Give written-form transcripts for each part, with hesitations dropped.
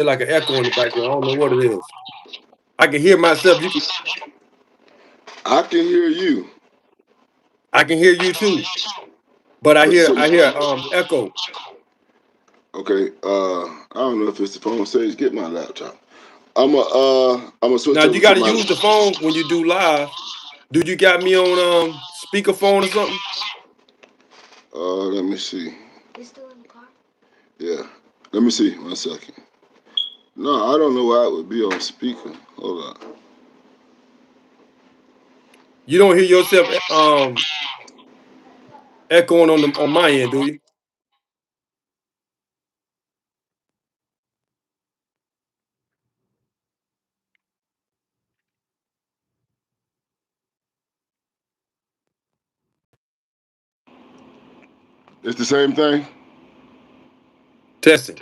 like an echo in the background. I don't know what it is. I can hear myself. You can. I can hear you. I can hear you too. But I But hear so I hear echo. okay. I don't know if it's the phone. Sage, get my laptop. I'm gonna switch Now you over to got to my. use the phone when you do live. Do you got me on speakerphone or something? Let me see. You still in the car? Yeah. Let me see. 1 second. No, I don't know why it would be on speaker. Hold on. You don't hear yourself echoing on my end, do you? It's the same thing. Testing.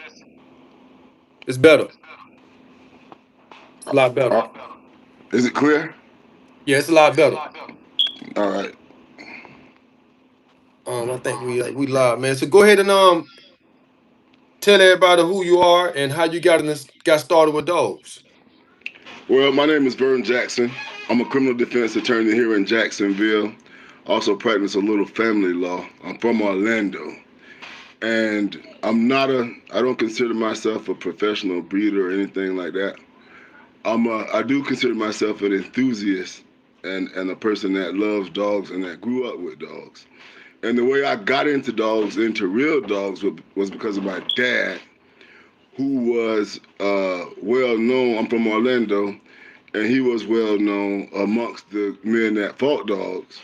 It's better. It's a lot better. Uh, is it clear? Yeah, it's a lot better. All right. I think we live, man. So go ahead and tell everybody who you are and how you got started with dogs. Well, my name is Vern Jackson. I'm a criminal defense attorney here in Jacksonville. Also practice a little family law. I'm from Orlando. And I don't consider myself a professional breeder or anything like that. I do consider myself an enthusiast and a person that loves dogs and that grew up with dogs. And the way I got into dogs, into real dogs, was because of my dad, who was well known. I'm from Orlando, and he was well known amongst the men that fought dogs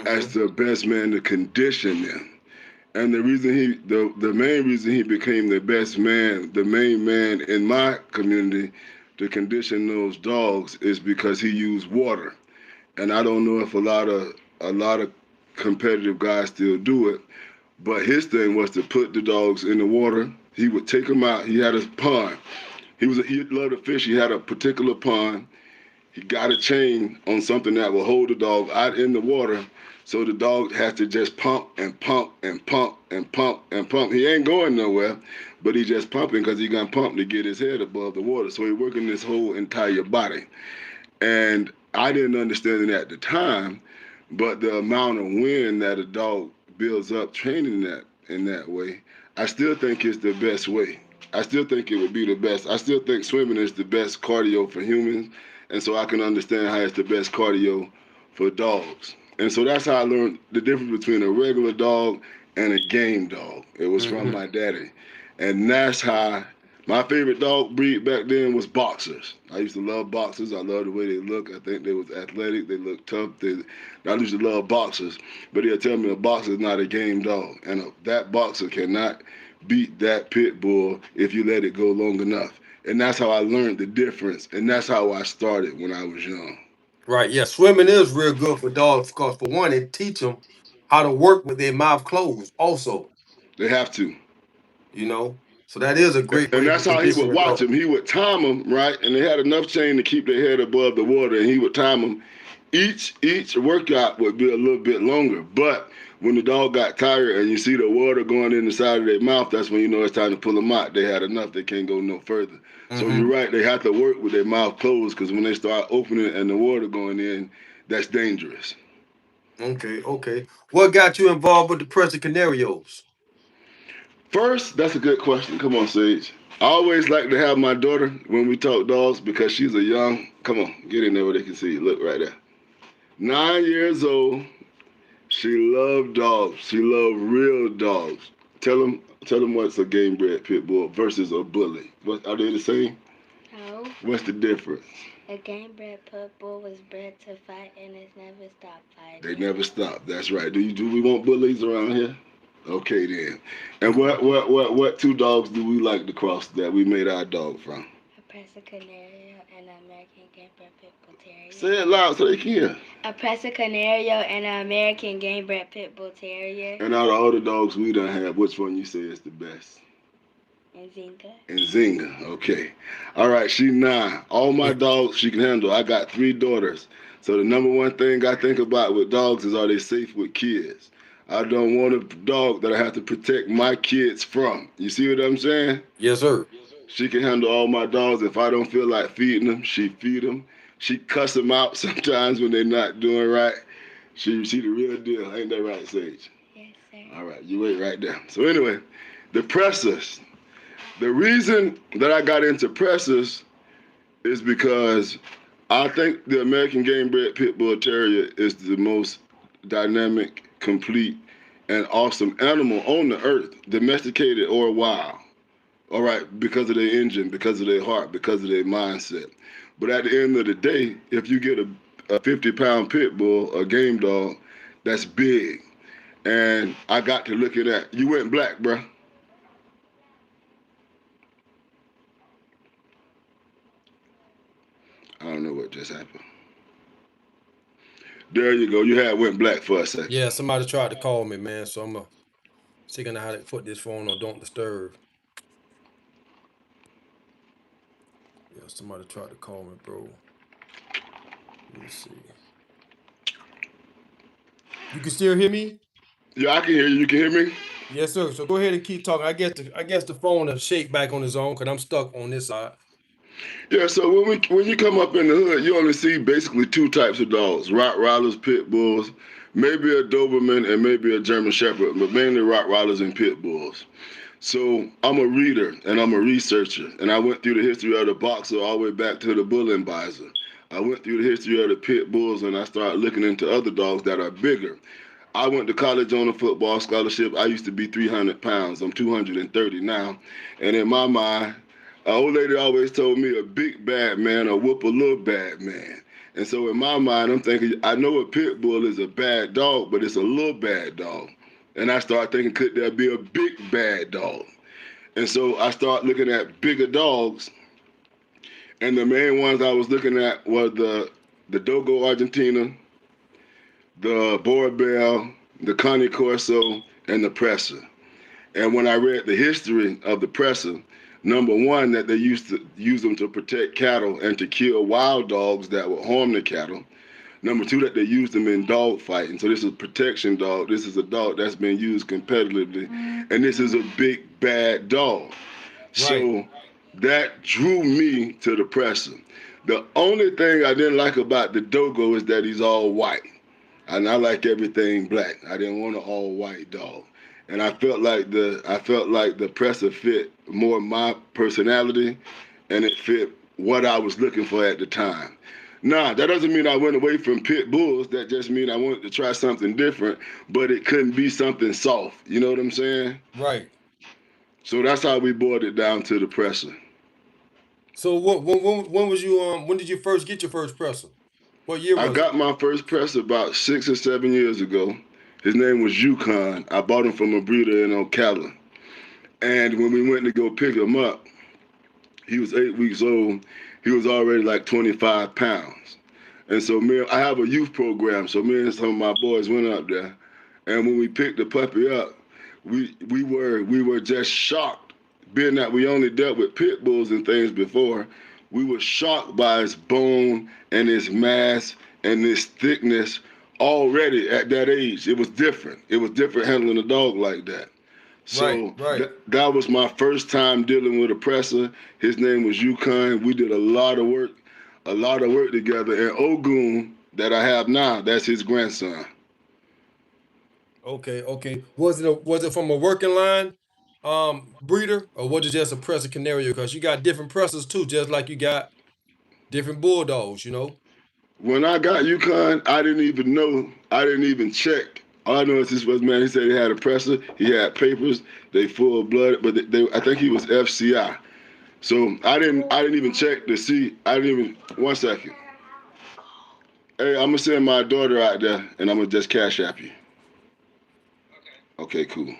as Hmm. the best man to condition them. And the main reason he became the best man, the main man in my community to condition those dogs is because he used water. And I don't know if a lot of competitive guys still do it, but his thing was to put the dogs in the water. He would take them out. He had a pond. He loved to fish. He had a particular pond. He got a chain on something that will hold the dog out in the water, so the dog has to just pump and pump and pump and pump and pump. He ain't going nowhere, but he just pumping because he gonna pump to get his head above the water. So he working his whole entire body. And I didn't understand it at the time, but the amount of wind that a dog builds up training that in that way, I still think it's the best way. I still think it would be the best. I still think swimming is the best cardio for humans, and so I can understand how it's the best cardio for dogs. And so that's how I learned the difference between a regular dog and a game dog. It was from Hmm. my daddy. And that's how my favorite dog breed back then was boxers. I used to love boxers. I love the way they look. I think they was athletic. They look tough. I used to love boxers. But he'll tell me a boxer is not a game dog, and that boxer cannot beat that pit bull if you let it go long enough. And that's how I learned the difference. And that's how I started when I was young. Right. Yeah. Swimming is real good for dogs because for one, it teach them how to work with their mouth closed. Also, They have to. you know, so that is a great And way to that's how he condition would a watch dog. them. He would time them, right? And they had enough chain to keep their head above the water, and he would time them. Each workout would be a little bit longer, but when the dog got tired and you see the water going in the side of their mouth, that's when you know it's time to pull them out. They had enough; they can't go no further. So you're Hmm. right; they have to work with their mouth closed because when they start opening and the water going in, that's dangerous. Okay. Okay. What got you involved with the Presa Canarios? First, that's a good question. Come on, Sage. I always like to have my daughter when we talk dogs because she's a young. Come on, get in there where they can see you. Look right there. 9 years old. She loved dogs. She loved real dogs. Tell them what's a game bred pit bull versus a bully. What are they the same? No. What's the difference? A game bred pit bull was bred to fight and has never stopped fighting. They never stop. That's right. Do we want bullies around here? Okay then. And what two dogs do we like to cross that we made our dog from? A Presa Canario and an American Game Bred Pit Bull Terrier. Say it loud so they can hear. A Presa Canario and an American Game Bred Pit Bull Terrier. And out of all the dogs we done have, which one you say is the best? Nzinga. Nzinga, okay. All right, she 9. All my dogs she can handle. I got 3 daughters. So the number one thing I think about with dogs is, are they safe with kids? I don't want a dog that I have to protect my kids from. You see what I'm saying? Yes, sir. She can handle all my dogs. If I don't feel like feeding them, she feed them. She cuss them out sometimes when they're not doing right. She the real deal. Ain't that right, Sage? Yes, sir. All right, you wait right there. So anyway, the pressers. The reason that I got into pressers is because I think the American Game Bred Pit Bull Terrier is the most dynamic, complete, and awesome animal on the earth, domesticated or wild. All right, because of their engine, because of their heart, because of their mindset. But at the end of the day, if you get a 50-pound pit bull, a game dog, that's big. And I got to look at that. You went black, bruh. I don't know what just happened. There you go. You had went black for a second. Yeah, somebody tried to call me, man. So I'm figuring out how to put this phone on don't disturb. Yeah, somebody tried to call me, bro. Let me see. You can still hear me? Yeah, I can hear you. You can hear me? Yes, sir. So go ahead and keep talking. I guess the phone will shake back on its own because I'm stuck on this side. Yeah, so when you come up in the hood, you only see basically two types of dogs: Rottweilers, pit bulls, maybe a Doberman, and maybe a German Shepherd, but mainly Rottweilers and pit bulls. So I'm a reader and I'm a researcher, and I went through the history of the boxer all the way back to the bull advisor. I went through the history of the pit bulls, and I started looking into other dogs that are bigger. I went to college on a football scholarship. I used to be 300 pounds. I'm 230 now. And in my mind, an old lady always told me a big bad man will whoop a little bad man. And so in my mind, I'm thinking, I know a pit bull is a bad dog, but it's a little bad dog. And I started thinking, could there be a big bad dog? And so I started looking at bigger dogs. And the main ones I was looking at were the Dogo Argentina, the Borbell, the Cane Corso, and the Presa. And when I read the history of the Presa, number one, that they used to use them to protect cattle and to kill wild dogs that would harm the cattle. Number two, that they used them in dog fighting. So this is a protection dog. This is a dog that's been used competitively. And this is a big, bad dog. Right. So that drew me to the Presa. The only thing I didn't like about the Dogo is that he's all white. And I like everything black. I didn't want an all white dog. And I felt like the Presa fit more my personality, and it fit what I was looking for at the time. Nah, that doesn't mean I went away from pit bulls. That just means I wanted to try something different, but it couldn't be something soft. You know what I'm saying? Right. So that's how we boiled it down to the Presa. So when was you when did you first get your first presser? What year I was it? got my first Presa about 6 or 7 years ago. His name was Yukon. I bought him from a breeder in Ocala. And when we went to go pick him up, he was 8 weeks old. He was already like 25 pounds. And so I have a youth program, so me and some of my boys went up there. And when we picked the puppy up, we were just shocked, being that we only dealt with pit bulls and things before. We were shocked by his bone and his mass and his thickness already at that age. It was different. It was different handling a dog like that. So Right. that was my first time dealing with a Presa. His name was Yukon. We did a lot of work together. And Ogun, that I have now, that's his grandson. Okay. Was it from a working line breeder, or was it just a presser canario? Because you got different pressers too, just like you got different bulldogs, you know? When I got Yukon, I didn't even know. I didn't even check. All I know is this was, man, he said he had a Presa. He had papers. They full of blood, but I think he was FCI. So I didn't even check to see. I didn't even, one second. Hey, I'm gonna send my daughter out there, and I'm gonna just cash app you. Okay, cool.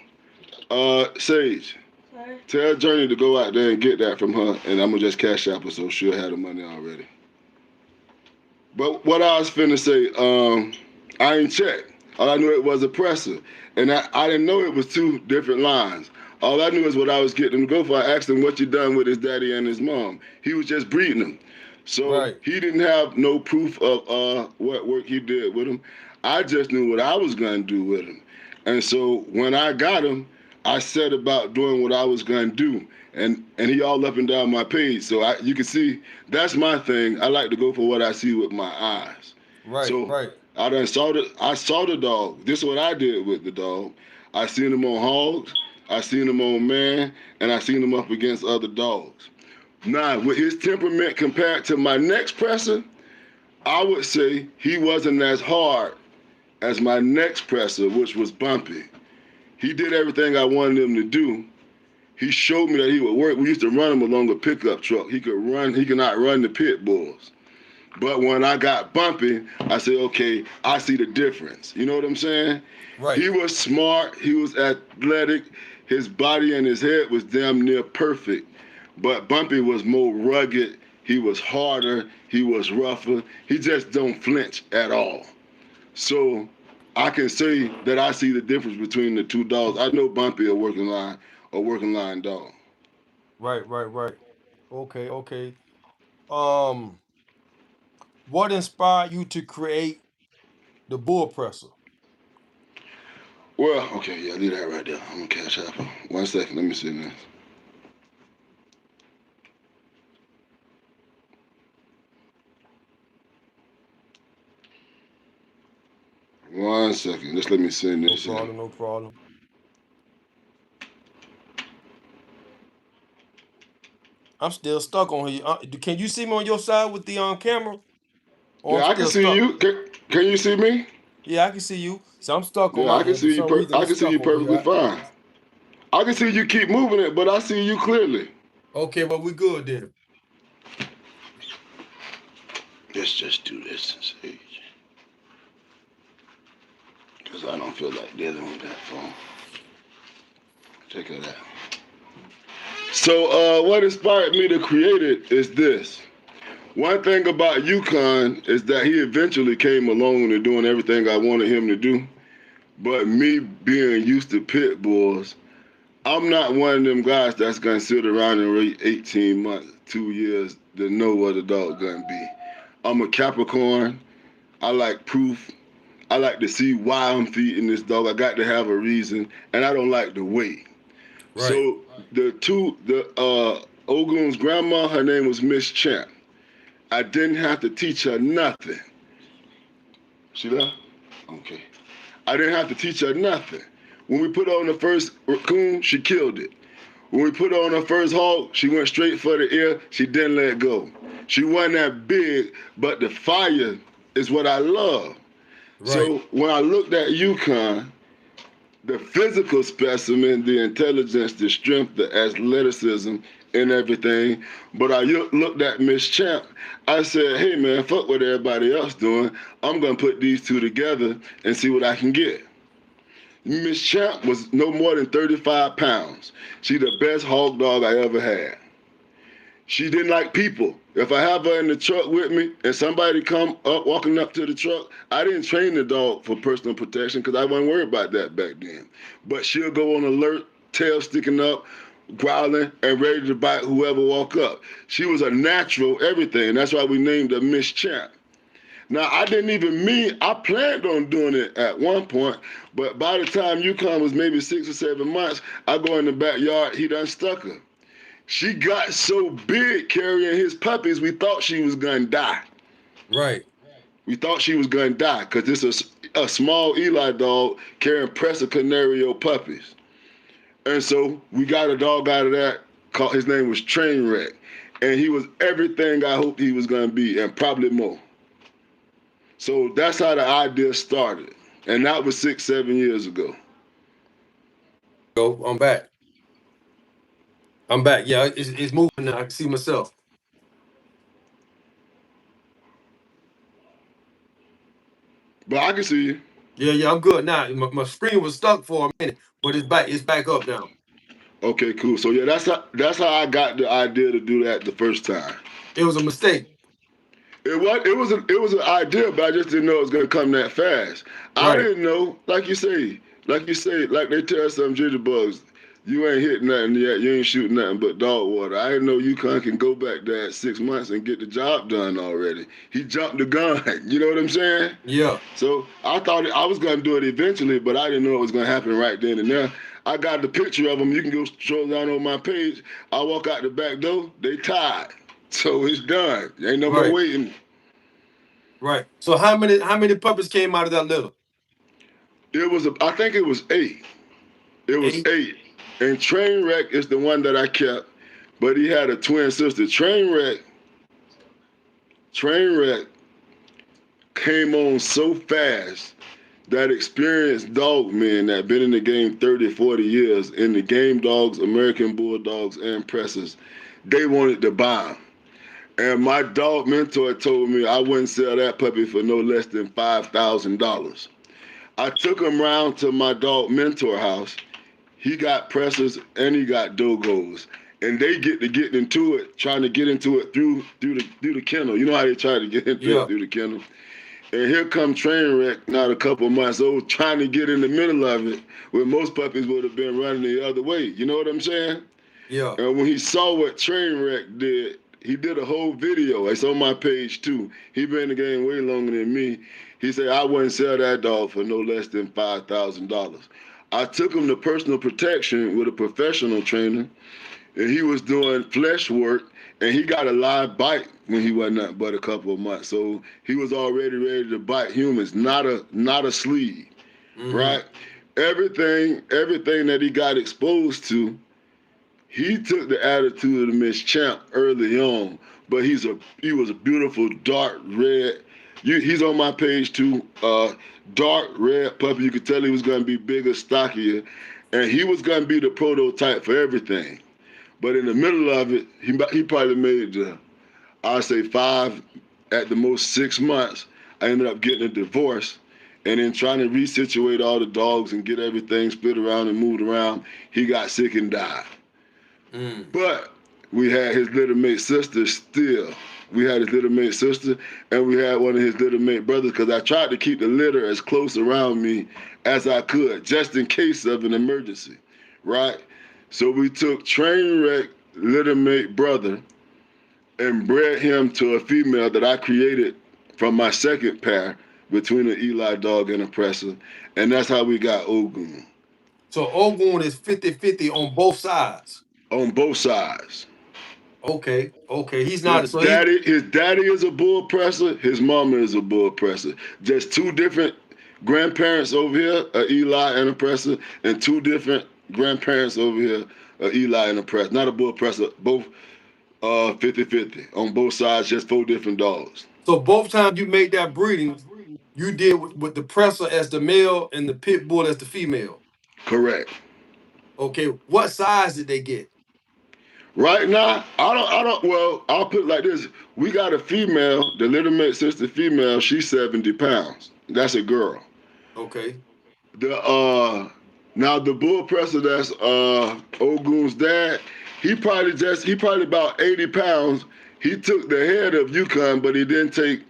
Sage, Sir? tell Journey to go out there and get that from her, and I'm gonna just cash app her so she'll have the money already. But what I was finna say, I ain't checked. All I knew it was a Presa, and I didn't know it was two different lines. All I knew is what I was getting him to go for. I asked him what you done with his daddy and his mom. He was just breeding them. So Right. he didn't have no proof of what work he did with him. I just knew what I was gonna do with him. And so when I got him, I set about doing what I was gonna do. and he all up and down my page. So you can see that's my thing. I like to go for what I see with my eyes. Right, So right, I saw the dog. This is what I did with the dog. I seen him on hogs, I seen him on man, and I seen him up against other dogs. Now, with his temperament compared to my next presser, I would say he wasn't as hard as my next presser, which was Bumpy. He did everything I wanted him to do. He showed me that he would work. We used to run him along a pickup truck. He could not run the pit bulls. But when I got Bumpy, I said, okay, I see the difference. You know what I'm saying? right. He was smart. He was athletic. His body and his head was damn near perfect. But Bumpy was more rugged. He was harder. He was rougher. He just don't flinch at all. So I can say that I see the difference between the two dogs. I know Bumpy a working line dog. Right, right, right. Okay, okay. Um, what inspired you to create the bull presser? Well, okay, yeah, leave that right there. I'm gonna catch up. 1 second, let me see this. One second, just let me send No this in. problem, no problem. I'm still stuck on here. Can you see me on your side with the camera? Or I'm Yeah, I can still see stuck? you. Can you see me? Yeah, I can see you. So I'm stuck on Yeah, my I can end. For see you. some reason, I it's can see stuck you over perfectly here. fine. I can see you keep moving it, but I see you clearly. Okay, well, we good then. Let's just do this and see, because I don't feel like dealing with that phone. Check it out. So, what inspired me to create it is this. One thing about Yukon is that he eventually came along and doing everything I wanted him to do. But me being used to pit bulls, I'm not one of them guys that's gonna sit around and wait 18 months, 2 years to know what a dog gonna be. I'm a Capricorn. I like proof. I like to see why I'm feeding this dog. I got to have a reason, and I don't like to wait. Right. So the Ogun's grandma, her name was Miss Champ. I didn't have to teach her nothing. See that? Okay. I didn't have to teach her nothing. When we put her on the first raccoon, she killed it. When we put her on her first hog, she went straight for the ear. She didn't let go. She wasn't that big, but the fire is what I love. Right. So when I looked at Yukon, the physical specimen, the intelligence, the strength, the athleticism, and everything. But I looked at Miss Champ. I said, hey man, fuck what everybody else doing. I'm gonna put these two together and see what I can get. Miss Champ was no more than 35 pounds. She the best hog dog I ever had. She didn't like people. If I have her in the truck with me and somebody come up walking up to the truck, I didn't train the dog for personal protection because I wasn't worried about that back then. But she'll go on alert, tail sticking up, growling, and ready to bite whoever walk up. She was a natural everything. That's why we named her Miss Champ. Now I didn't even mean I planned on doing it at one point, but by the time Yukon was maybe 6 or 7 months, I go in the backyard, he done stuck her. She got so big carrying his puppies, we thought she was gonna die. Right. We thought she was gonna die because it's a small Eli dog carrying Presa Canario puppies. And so we got a dog out of that. His name was Trainwreck, and he was everything I hoped he was gonna be, and probably more. So that's how the idea started, and that was 6, 7 years ago. Go. I'm back. I'm back. Yeah, it's moving now. I can see myself. But I can see you. Yeah, yeah, I'm good now. My screen was stuck for a minute, but it's back. It's back up now. Okay, cool. So yeah, that's how I got the idea to do that the first time. It was a mistake. It was an idea, but I just didn't know it was gonna come that fast. I Right. didn't know, like they tell some jitterbugs, you ain't hit nothing yet, you ain't shooting nothing but dog water. I didn't know UConn can go back there at 6 months and get the job done already. He jumped the gun, you know what I'm saying? Yeah. So I thought I was gonna do it eventually, but I didn't know it was gonna happen right then and there. I got the picture of them. You can go scroll down on my page. I walk out the back door, they tied. So it's done. Ain't no more Right, waiting. right. So how many puppies came out of that litter? I think it was 8. It was 8. 8. And Trainwreck is the one that I kept, but he had a twin sister. Trainwreck came on so fast that experienced dog men that been in the game 30, 40 years, in the game dogs, American Bulldogs, and Pressers, they wanted to buy him. And my dog mentor told me I wouldn't sell that puppy for no less than $5,000. I took him round to my dog mentor house. He got Pressers and he got Dogos. And they get into it, trying to get into it through the kennel. You know how they try to get into it Yeah, through the kennel? And here come Trainwreck, not a couple months old, trying to get in the middle of it, where most puppies would have been running the other way. You know what I'm saying? yeah. And when he saw what Trainwreck did, he did a whole video. It's on my page too. He been in the game way longer than me. He said I wouldn't sell that dog for no less than $5,000. I took him to personal protection with a professional trainer, and he was doing flesh work, and he got a live bite when he wasn't nothing but a couple of months. So he was already ready to bite humans, not a sleeve, Mm-hmm. right? Everything that he got exposed to, he took the attitude of Miss Champ early on, but he was a beautiful dark red. He's on my page too. Dark red puppy. You could tell he was gonna be bigger, stockier, and he was gonna be the prototype for everything. But in the middle of it, he probably made I'd say 5, at the most 6 months. I ended up getting a divorce, and then trying to resituate all the dogs and get everything split around and moved around. He got sick and died. Mm. But we had his little mate sister still. We had his little mate sister, and we had one of his little mate brothers, because I tried to keep the litter as close around me as I could, just in case of an emergency, right? So we took Trainwreck little mate brother and bred him to a female that I created from my second pair between an Eli dog and a Presa, and that's how we got Ogun So Ogun is 50-50 on both sides. on both sides. Okay, okay. He's His not so he daddy is a bull presser. His mama is a bull presser. Just two different grandparents over here, a Eli and a presser, and two different grandparents over here, a Eli and a presser. Not a bull presser, both 50-50 on both sides, just 4 different dogs. so both times you made that breeding, you did with the presser as the male and the pit bull as the female. Correct. Okay, what size did they get? Right now, well, I'll put it like this. We got a female, the little mate sister female, she's 70 pounds. That's a girl. Okay. The Now the bull presser that's Ogun's dad, he probably about 80 pounds. He took the head of Yukon, but he didn't take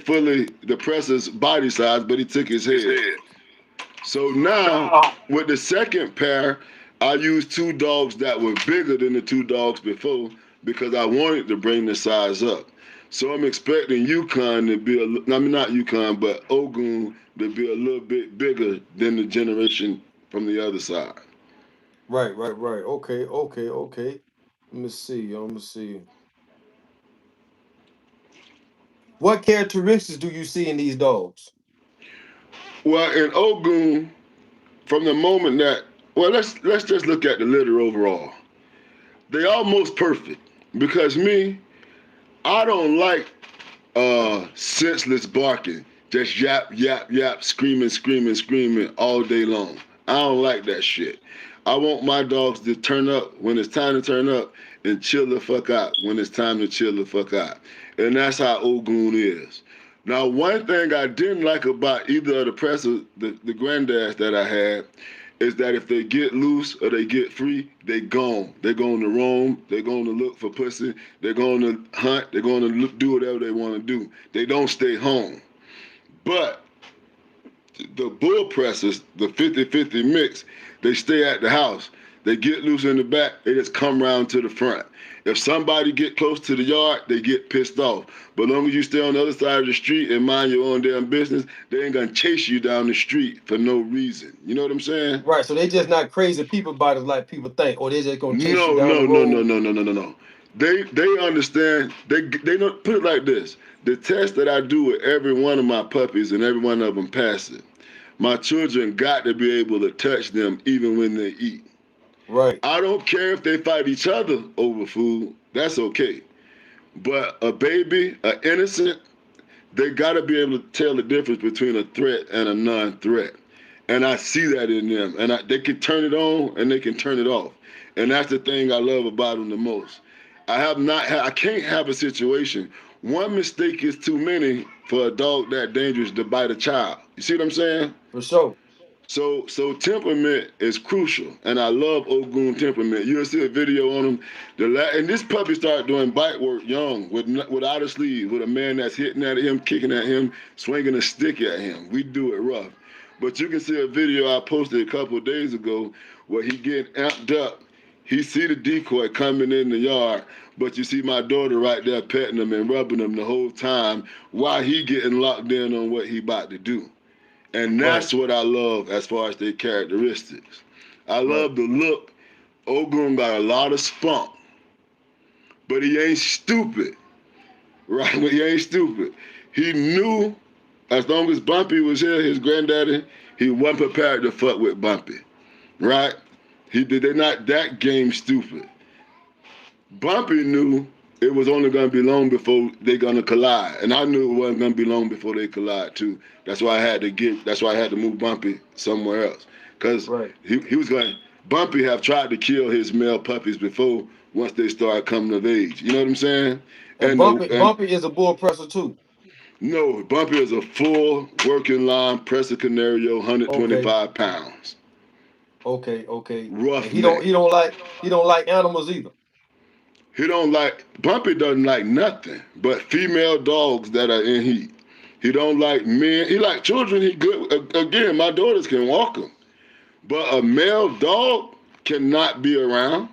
fully the presser's body size, but he took his head. So now with the second pair, I used 2 dogs that were bigger than the 2 dogs before, because I wanted to bring the size up. So I'm expecting Yukon to be I mean, not Yukon, but Ogun to be a little bit bigger than the generation from the other side. Right, right, right. Okay, okay, okay. Let me see. Let me see. What characteristics do you see in these dogs? Well, in Ogun, from the moment that, well, let's just look at the litter overall. They almost perfect, because me, I don't like senseless barking. Just yap, yap, yap, screaming, screaming, screaming all day long. I don't like that shit. I want my dogs to turn up when it's time to turn up, and chill the fuck out when it's time to chill the fuck out. And that's how Ogun is. Now, one thing I didn't like about either of the presses, the granddads that I had, is that if they get loose or they get free, they gone. They're going to roam. They're going to look for pussy. They're going to hunt. They're going to do whatever they want to do. They don't stay home. But the bull presses, the 50-50 mix, they stay at the house. They get loose in the back, they just come round to the front. If somebody get close to the yard, they get pissed off. But as long as you stay on the other side of the street and mind your own damn business, they ain't gonna chase you down the street for no reason. You know what I'm saying? Right. So they just not crazy people bodies like people think, or they just gonna chase you No, down the no, no, no, road. no, no, no, no, no. They understand. They don't put it like this. The test that I do with every one of my puppies and every one of them pass it. My children got to be able to touch them even when they eat. Right. I don't care if they fight each other over food. That's okay. But a baby, an innocent, they got to be able to tell the difference between a threat and a non-threat. And I see that in them. And they can turn it on and they can turn it off. And that's the thing I love about them the most. I can't have a situation. One mistake is too many for a dog that dangerous to bite a child. You see what I'm saying? For sure. So temperament is crucial, and I love Ogun temperament. You'll see a video on him. And this puppy started doing bite work young, without a sleeve, with a man that's hitting at him, kicking at him, swinging a stick at him. We do it rough. But you can see a video I posted a couple of days ago where he getting amped up. He see the decoy coming in the yard, but you see my daughter right there petting him and rubbing him the whole time while he getting locked in on what he about to do. And that's Right. what I love as far as their characteristics. I Right. love the look. Ogun got a lot of spunk, but he ain't stupid, right? He ain't stupid. He knew as long as Bumpy was here, his granddaddy, he wasn't prepared to fuck with Bumpy, right? They're not that game stupid. Bumpy knew it was only gonna be long before they gonna collide, and I knew it wasn't gonna be long before they collide too. That's why I had to move Bumpy somewhere else, cause Right. he was going. Bumpy have tried to kill his male puppies before once they start coming of age. You know what I'm saying? And Bumpy is a bull presser too. No, Bumpy is a full working line Presa Canario, Okay. 125 pounds, Okay. Okay. And he don't roughneck. he don't like he don't like animals either. Bumpy doesn't like nothing but female dogs that are in heat. He don't like men. He like children. He good. Again, my daughters can walk him, but a male dog cannot be around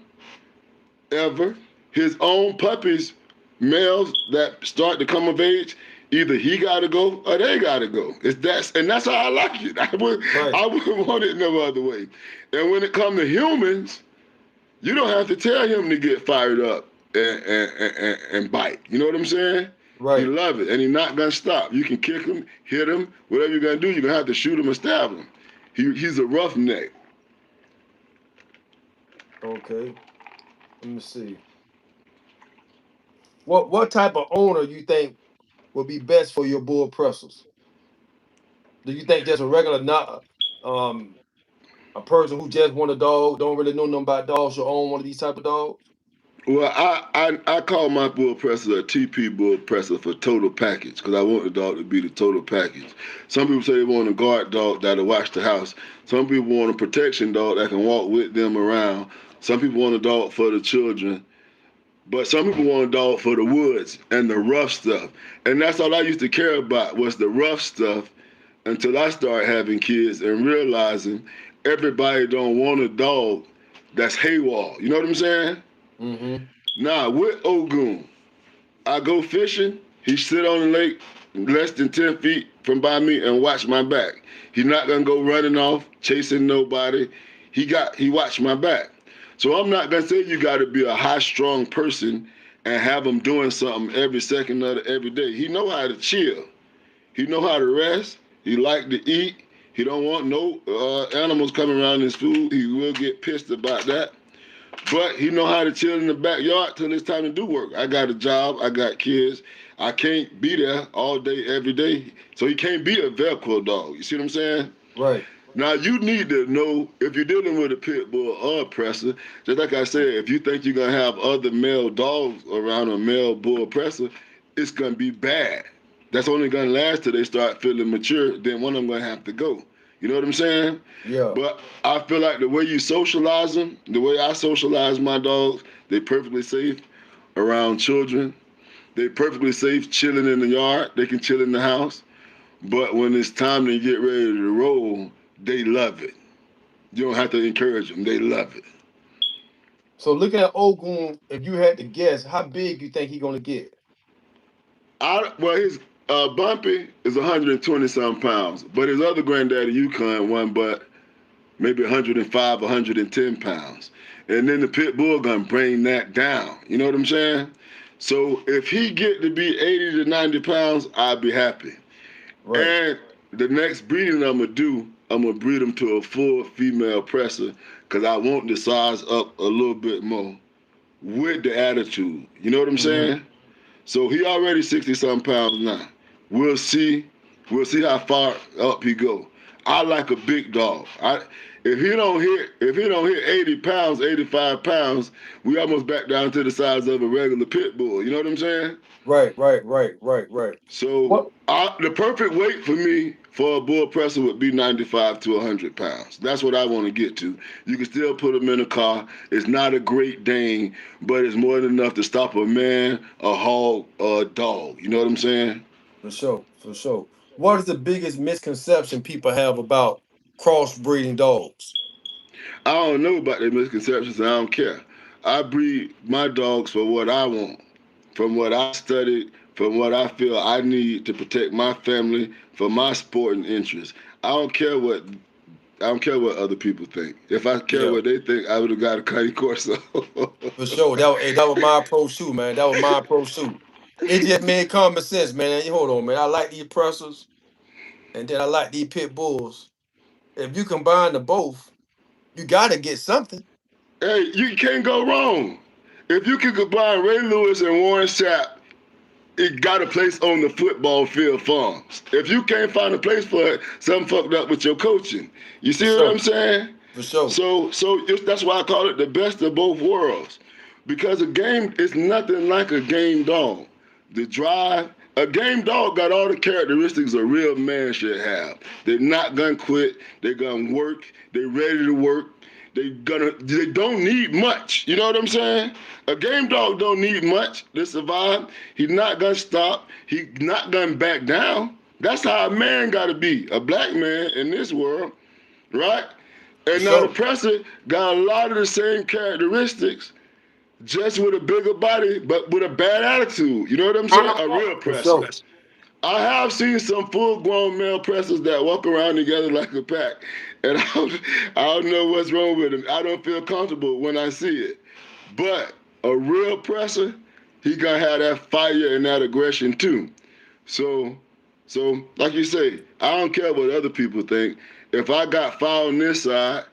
ever. His own puppies, males that start to come of age, either he got to go or they got to go. That's how I like it. Right. I wouldn't want it no other way. And when it comes to humans, you don't have to tell him to get fired up and bite. You know what I'm saying? He Right. love it, and he's not gonna stop. You can kick him, hit him, whatever you're gonna do. You're gonna have to shoot him or stab him. He's a roughneck. Okay. Let me see. What type of owner you think would be best for your bull pressers? Do you think just a regular not a person who just want a dog, don't really know nothing about dogs, should own one of these type of dogs? Well, I call my bull presser a TP bull presser for total package because I want the dog to be the total package. Some people say they want a guard dog that'll watch the house. Some people want a protection dog that can walk with them around. Some people want a dog for the children. But some people want a dog for the woods and the rough stuff. And that's all I used to care about was the rough stuff until I started having kids and realizing everybody don't want a dog that's haywall. You know what I'm saying? Mm-hmm. Now, with Ogun, I go fishing, he sit on the lake less than 10 feet from by me and watch my back. He's not gonna go running off, chasing nobody. He watched my back. So I'm not gonna say you gotta be a high strong person and have him doing something every second of every day. He know how to chill. He know how to rest. He like to eat. He don't want no animals coming around his food. He will get pissed about that. But he know how to chill in the backyard till it's time to do work. I got a job. I got kids. I can't be there all day, every day. So he can't be a Velcro dog. You see what I'm saying? Right. Now you need to know if you're dealing with a pit bull or a presser. Just like I said, if you think you're gonna have other male dogs around a male bull presser, it's gonna be bad. That's only gonna last till they start feeling mature. Then one of them gonna have to go. You know what I'm saying? Yeah. But I feel like the way you socialize them, the way I socialize my dogs, they perfectly safe around children. They perfectly safe chilling in the yard. They can chill in the house. But when it's time to get ready to roll, they love it. You don't have to encourage them. They love it. So looking at Ogun, if you had to guess, how big you think he gonna get? Well, his Bumpy is 120 some pounds, but his other granddaddy Yukon won, but maybe 105, 110 pounds. And then the pit bull gonna bring that down. You know what I'm saying? So if he get to be 80 to 90 pounds, I'd be happy. Right. And the next breeding I'm gonna breed him to a full female presser because I want the size up a little bit more with the attitude. You know what I'm Mm-hmm. saying? So he already 60 some pounds now. We'll see. We'll see how far up he go. I like a big dog. If he don't hit 80 pounds, 85 pounds, we almost back down to the size of a regular pit bull. You know what I'm saying? Right. So What? the perfect weight for me for a bull presser would be 95 to 100 pounds. That's what I want to get to. You can still put him in a car. It's not a great Dane, but it's more than enough to stop a man, a hog, or a dog. You know what I'm saying? For sure, for sure. What is the biggest misconception people have about crossbreeding dogs? I don't know about the misconceptions. I don't care. I breed my dogs for what I want, from what I studied, from what I feel I need to protect my family, for my sporting interests. I don't care what I don't care what other people think. If I care Yeah, what they think, I would have got a Cutty Corso. for sure. That was my approach too, man. That was my approach too. It just made common sense, man. Hold on, man. I like these pressers, and then I like these pit bulls. If you combine the both, you gotta get something. Hey, you can't go wrong. If you can combine Ray Lewis and Warren Sapp, it got a place on the football field farms. If you can't find a place for it, something fucked up with your coaching. You For see what I'm sure, saying? for sure. That's why I call it the best of both worlds, because a game is nothing like a game dog. The drive, a game dog got all the characteristics a real man should have. They're not gonna quit. They're gonna work. They're ready to work. They don't need much. You know what I'm saying? A game dog don't need much to survive. He's not gonna stop. He's not gonna back down. That's how a man gotta be. A black man in this world, right? For And now the sure. presser got a lot of the same characteristics, just with a bigger body, but with a bad attitude. You know what I'm saying? A real For presser. sure. I have seen some full-grown male pressers that walk around together like a pack, and I don't know what's wrong with them. I don't feel comfortable when I see it. But a real presser, he gonna have that fire and that aggression too. So, like you say, I don't care what other people think. If I got fire on this side,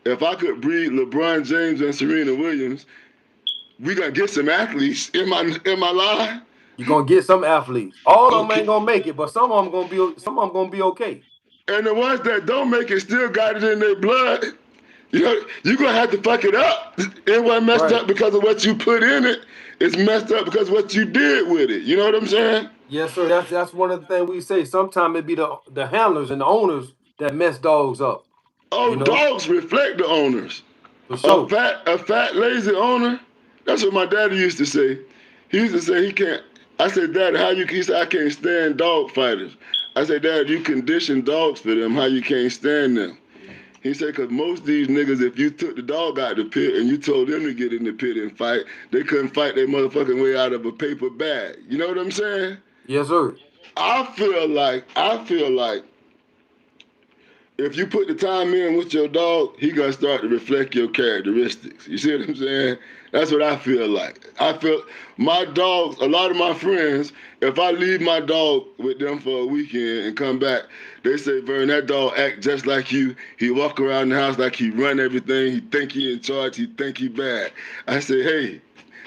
if I could breed LeBron James and Serena Williams, we gonna get some athletes in my line. You're gonna get some athletes. All of them Okay. ain't gonna make it, but some of them gonna be okay. And the ones that don't make it still got it in their blood. You know, you're gonna have to fuck it up. It wasn't messed Right. up because of what you put in it. It's messed up because of what you did with it. You know what I'm saying? Yes, sir. That's one of the things we say. Sometimes it be the handlers and the owners that mess dogs up. Oh, You know, dogs reflect the owners. for sure. A fat, lazy owner. That's what my daddy used to say. He used to say he can't. I said, Dad, how you? He said, I can't stand dog fighters. I said, Dad, you condition dogs for them. How you can't stand them? He said, because most of these niggas, if you took the dog out the pit and you told them to get in the pit and fight, they couldn't fight their motherfucking way out of a paper bag. You know what I'm saying? Yes, sir. I feel like if you put the time in with your dog, he gonna start to reflect your characteristics. You see what I'm saying? That's what I feel like. I feel my dogs, a lot of my friends, if I leave my dog with them for a weekend and come back, they say, Vern, that dog act just like you. He walk around the house like he run everything. He think he in charge. He think he bad. I say, hey,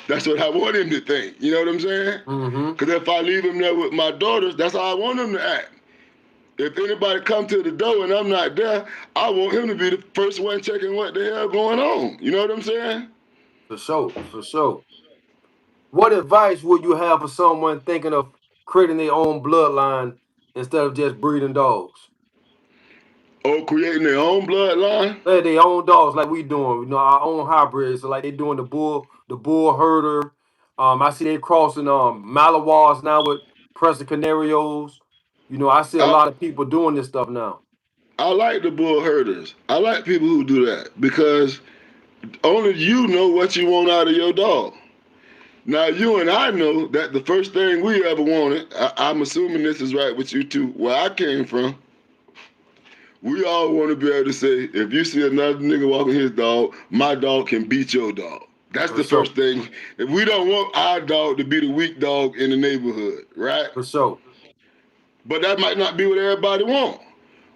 that's what I want him to think. You know what I'm saying? Mm-hmm. Because if I leave him there with my daughters, that's how I want him to act. If anybody come to the door and I'm not there, I want him to be the first one checking what the hell going on. You know what I'm saying? For sure. For sure. What advice would you have for someone thinking of creating their own bloodline instead of just breeding dogs? Or creating their own bloodline. Their own dogs like we doing, our own hybrids. So like they doing the bull herder. I see they crossing Malawas now with Presa Canarios. I see a I lot of people doing this stuff now. I like the bull herders. I like people who do that because Only you know what you want out of your dog. Now, you and I know that the first thing we ever wanted, I'm assuming this is right with you too, where I came from, we all want to be able to say, if you see another nigga walking his dog, my dog can beat your dog. That's For the sure. first thing. If we don't want our dog to be the weak dog in the neighborhood, right? For sure. But that might not be what everybody wants.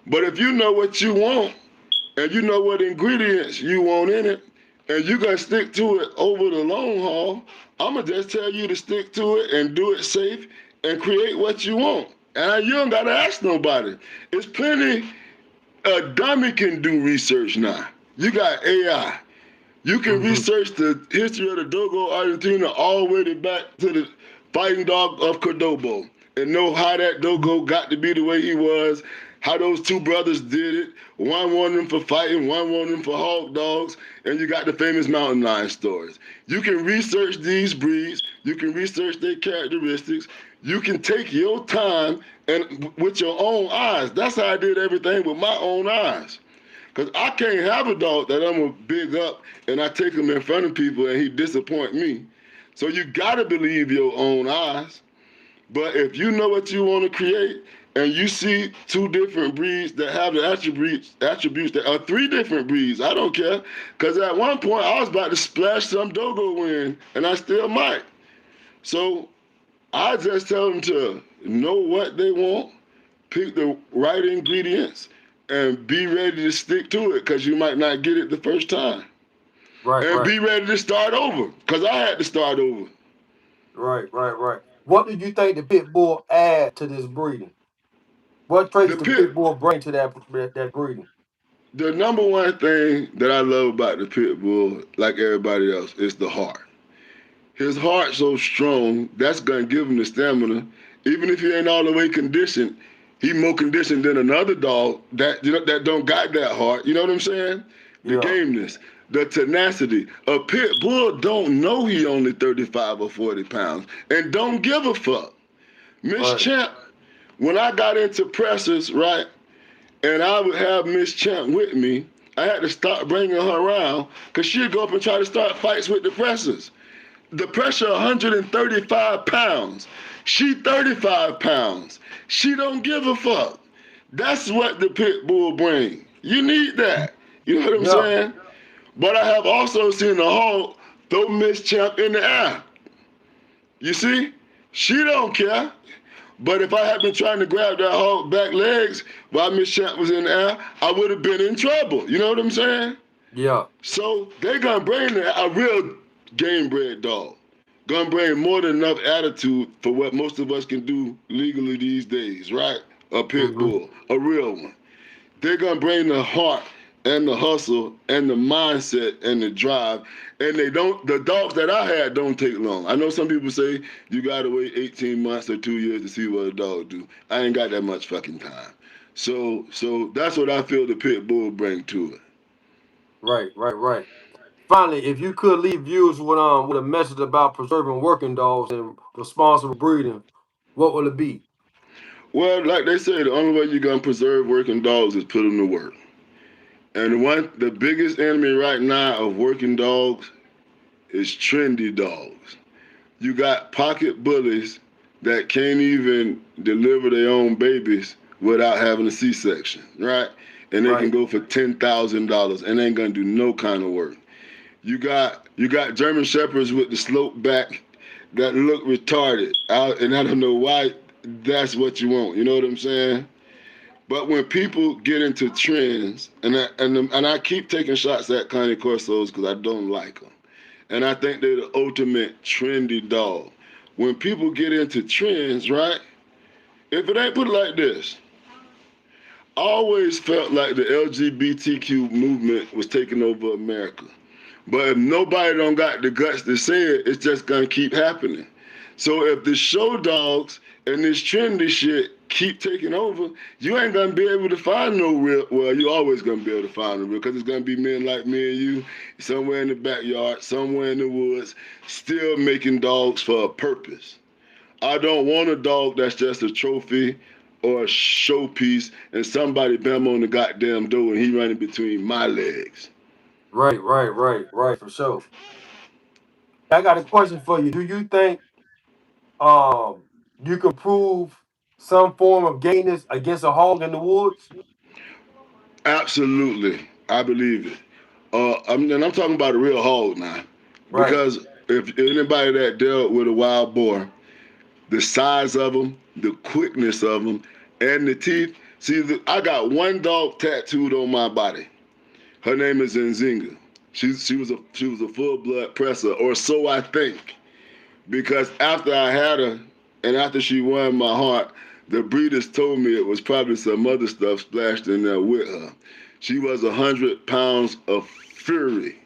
But if you know what you want and you know what ingredients you want in it, and you're gonna stick to it over the long haul, I'ma just tell you to stick to it and do it safe and create what you want. And you don't gotta ask nobody. It's plenty. A dummy can do research now. You got AI. You can Mm-hmm. research the history of the Dogo Argentina all the way back to the fighting dog of Cordobo and know how that Dogo got to be the way he was, how those two brothers did it. One wanted him for fighting, one wanted him for hog dogs, and you got the famous mountain lion stories. You can research these breeds, you can research their characteristics, you can take your time and with your own eyes. That's how I did everything with my own eyes. Because I can't have a dog that I'm going to big up and I take him in front of people and he disappoint me. So you got to believe your own eyes. But if you know what you want to create and you see two different breeds that have the attributes that are three different breeds, I don't care. Because at one point I was about to splash some Dogo in and I still might. So I just tell them to know what they want, pick the right ingredients, and be ready to stick to it because you might not get it the first time. Right, And right. be ready to start over because I had to start over. Right, right, right. What do you think the pit bull add to this breeding? What traits The the pit pit, bull bring to that breeding? the number one thing that I love about the pit bull, like everybody else, is the heart. His heart's so strong, that's gonna give him the stamina. Even if he ain't all the way conditioned, he more conditioned than another dog that that don't got that heart. You know what I'm saying? The Yeah. gameness, the tenacity. A pit bull don't know he only 35 or 40 pounds and don't give a fuck. Miss Right. Champ, when I got into pressers, right, and I would have Miss Champ with me, I had to start bringing her around because she'd go up and try to start fights with the pressers. The pressure 135 pounds. She 35 pounds. She don't give a fuck. That's what the pit bull bring. You need that. You know what I'm Yeah. saying? But I have also seen the Hulk throw Miss Champ in the air. You see? She don't care. But if I had been trying to grab that Hulk back legs while Miss Champ was in the air, I would have been in trouble. You know what I'm saying? Yeah. So they gonna bring a real game bred dog. Gonna bring more than enough attitude for what most of us can do legally these days, right? A pit Mm-hmm. bull, a real one. They're gonna bring the heart and the hustle and the mindset and the drive. And they don't. The dogs that I had don't take long. I know some people say you gotta wait 18 months or 2 years to see what a dog do. I ain't got that much fucking time. So that's what I feel the pit bull bring to it. Right, right, right. Finally, if you could leave viewers with a message about preserving working dogs and responsible breeding, what will it be? Well, like they say, the only way you're gonna preserve working dogs is put them to work. And the biggest enemy right now of working dogs is trendy dogs. You got pocket bullies that can't even deliver their own babies without having a C-section, right? And they can Right. go for $10,000 and ain't gonna do no kind of work. You got German shepherds with the slope back that look retarded. And I don't know why that's what you want. You know what I'm saying? But when people get into trends, and I keep taking shots at Connie Corsos because I don't like them, and I think they're the ultimate trendy dog. When people get into trends, right? If it ain't put it like this, I always felt like the LGBTQ movement was taking over America. But if nobody don't got the guts to say it, it's just gonna keep happening. So if the show dogs and this trendy shit keep taking over, you ain't gonna be able to find no real. Well, you always gonna be able to find a real, because it's gonna be men like me and you, somewhere in the backyard, somewhere in the woods, still making dogs for a purpose. I don't want a dog that's just a trophy or a showpiece and somebody bam on the goddamn door and he running between my legs. Right, for sure. I got a question for you. Do you think um you can prove some form of gayness against a hog in the woods? Absolutely, I believe it. And I'm talking about a real hog now, Right. because if anybody that dealt with a wild boar, the size of them, the quickness of them, and the teeth. See, I got one dog tattooed on my body. Her name is Nzinga. She was a full blood presser, or so I think. Because after I had her, and after she won my heart, the breeders told me it was probably some other stuff splashed in there with her. She was 100 pounds of fury.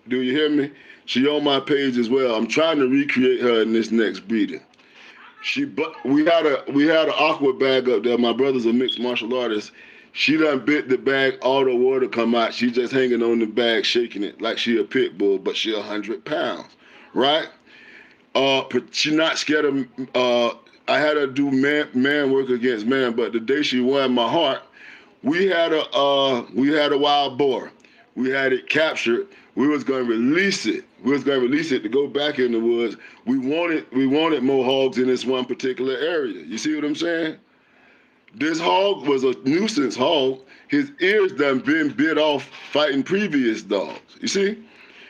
Do you hear me? She on my page as well. I'm trying to recreate her in this next breeding. But we had an aqua bag up there. My brother's a mixed martial artist. She done bit the bag, all the water come out. She just hanging on the bag, shaking it like she a pit bull, but she 100 pounds, right? She not scared of. I had her do man work against man, but the day she won my heart, we had a wild boar. We had it captured. We was gonna release it. We was gonna release it to go back in the woods. We wanted more hogs in this one particular area. You see what I'm saying? This hog was a nuisance hog. His ears done been bit off fighting previous dogs. You see?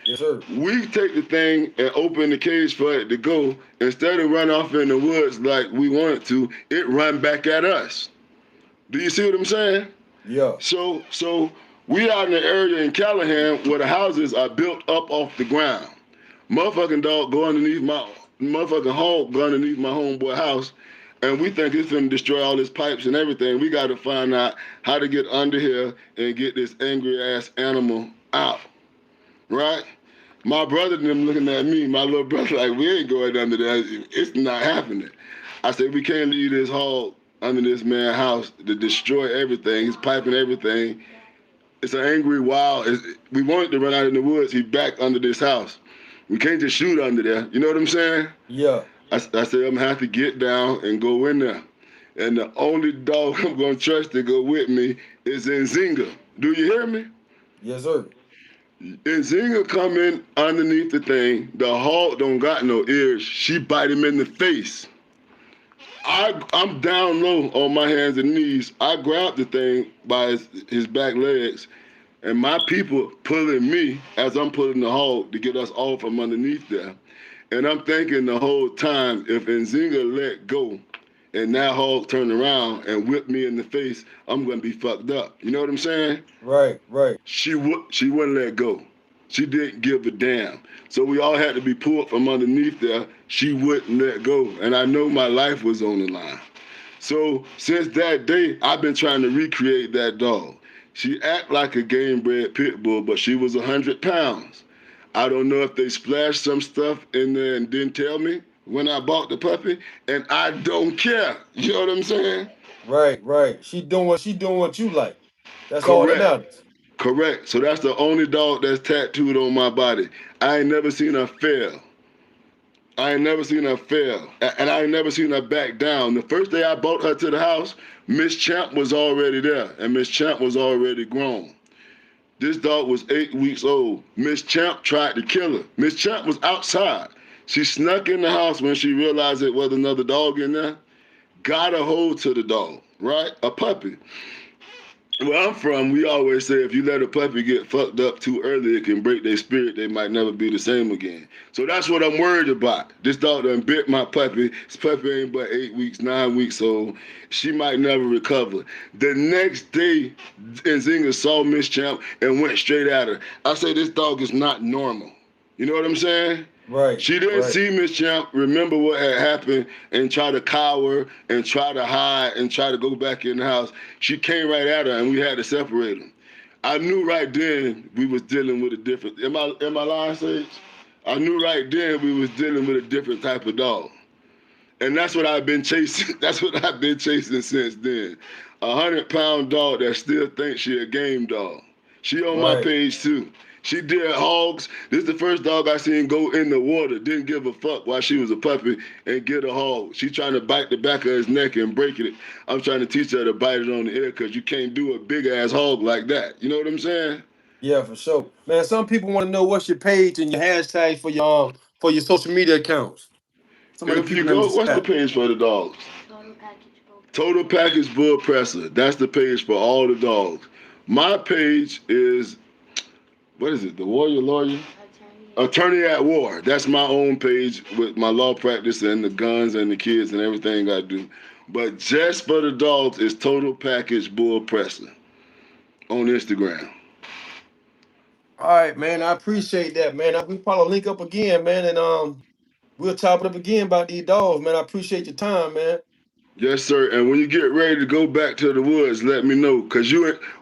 Yes, sir. We take the thing and open the cage for it to go. Instead of run off in the woods like we wanted to, it run back at us. Do you see what I'm saying? Yeah. So we out in the area in Callahan where the houses are built up off the ground. Motherfucking dog go underneath my motherfucking hog go underneath my homeboy house, and we think it's gonna destroy all his pipes and everything. We got to find out how to get under here and get this angry ass animal out, right? My brother and them looking at me, my little brother, like, we ain't going under there. It's not happening. I said, we can't leave this hog under this man's house to destroy everything, his pipe and everything. It's an angry wild. We wanted to run out in the woods. He back under this house. We can't just shoot under there. You know what I'm saying? Yeah. I said, I'm going to have to get down and go in there. And the only dog I'm going to trust to go with me is Nzinga. Do you hear me? Yes, sir. Nzinga come in underneath the thing. The hog don't got no ears. She bite him in the face. I'm down low on my hands and knees. I grab the thing by his back legs, and my people pulling me as I'm pulling the hog to get us all from underneath there. And I'm thinking the whole time, if Nzinga let go and that hog turned around and whipped me in the face, I'm gonna be fucked up. You know what I'm saying? Right. She wouldn't let go. She didn't give a damn. So we all had to be pulled from underneath there. She wouldn't let go. And I know my life was on the line. So since that day, I've been trying to recreate that dog. She act like a game bred pit bull, but she was 100 pounds. I don't know if they splashed some stuff in there and didn't tell me when I bought the puppy, and I don't care. You know what I'm saying? Right. She doing what you like. That's all that Correct. matters. Correct. So that's the only dog that's tattooed on my body. I ain't never seen her fail. I ain't never seen her fail. And I ain't never seen her back down. The first day I brought her to the house, Miss Champ was already there. And Miss Champ was already grown. This dog was 8 weeks old. Miss Champ tried to kill her. Miss Champ was outside. She snuck in the house when she realized it was another dog in there. Got a hold to the dog, right? A puppy. Where I'm from, we always say if you let a puppy get fucked up too early, it can break their spirit. They might never be the same again. So that's what I'm worried about. This dog done bit my puppy. This puppy ain't but 8 weeks, 9 weeks old. She might never recover. The next day, Nzinga saw Miss Champ and went straight at her. I say this dog is not normal. You know what I'm saying? She didn't Right. see Miss Champ, remember what had happened, and try to cower and try to hide and try to go back in the house. She came right at her, and we had to separate them. I knew right then we was dealing with a different. Am I lying, Sage? I knew right then we was dealing with a different type of dog, and that's what I've been chasing. That's what I've been chasing since then. 100 pound dog that still thinks she a game dog. She on my Right. page too. She did hogs. This is the first dog I seen go in the water. Didn't give a fuck while she was a puppy and get a hog. She trying to bite the back of his neck and break it. I'm trying to teach her to bite it on the ear because you can't do a big ass hog like that. You know what I'm saying? Yeah, for sure, man. Some people want to know what's your page and your hashtags for your social media accounts. Some of the If you people in the go, what's the chat. page for the dogs? Total Package Bull Presa. That's the page for all the dogs. My page is, what is it? The Warrior Lawyer? Attorney at War. That's my own page with my law practice and the guns and the kids and everything I do. But just for the dogs is Total Package Bull Presa on Instagram. All right, man. I appreciate that, man. We probably link up again, man, and we'll chop it up again about these dogs, man. I appreciate your time, man. Yes, sir. And when you get ready to go back to the woods, let me know. Cause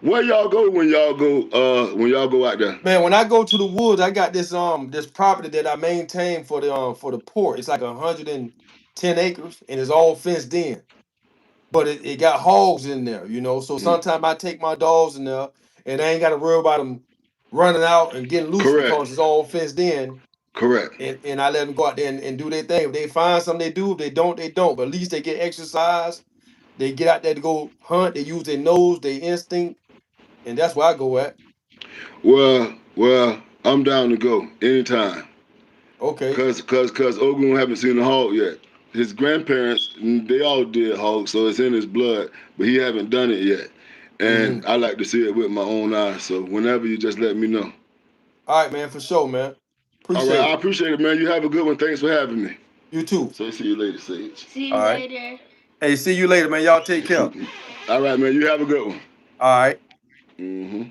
where y'all go when y'all go out there? Man, when I go to the woods, I got this property that I maintain for the port. It's like 110 acres and it's all fenced in. But it got hogs in there, you know. So Mm. sometimes I take my dogs in there and I ain't got to worry about them running out and getting loose Correct. because it's all fenced in. Correct. And I let them go out there and do their thing. If they find something, they do. If they don't, they don't. But at least they get exercise. They get out there to go hunt. They use their nose, their instinct, and that's where I go at. Well, I'm down to go anytime. Okay. Cause Ogun haven't seen a hog yet. His grandparents, they all did hogs, so it's in his blood, but he haven't done it yet. Mm-hmm. And I like to see it with my own eyes. So whenever you just let me know. All right, man, for sure, man. All right, Appreciate I it. appreciate it, man. You have a good one. Thanks for having me. You too. So see you later, Sage. See All you right. later. Hey, see you later, man. Y'all take care. All right, man. You have a good one. All right. Mm-hmm.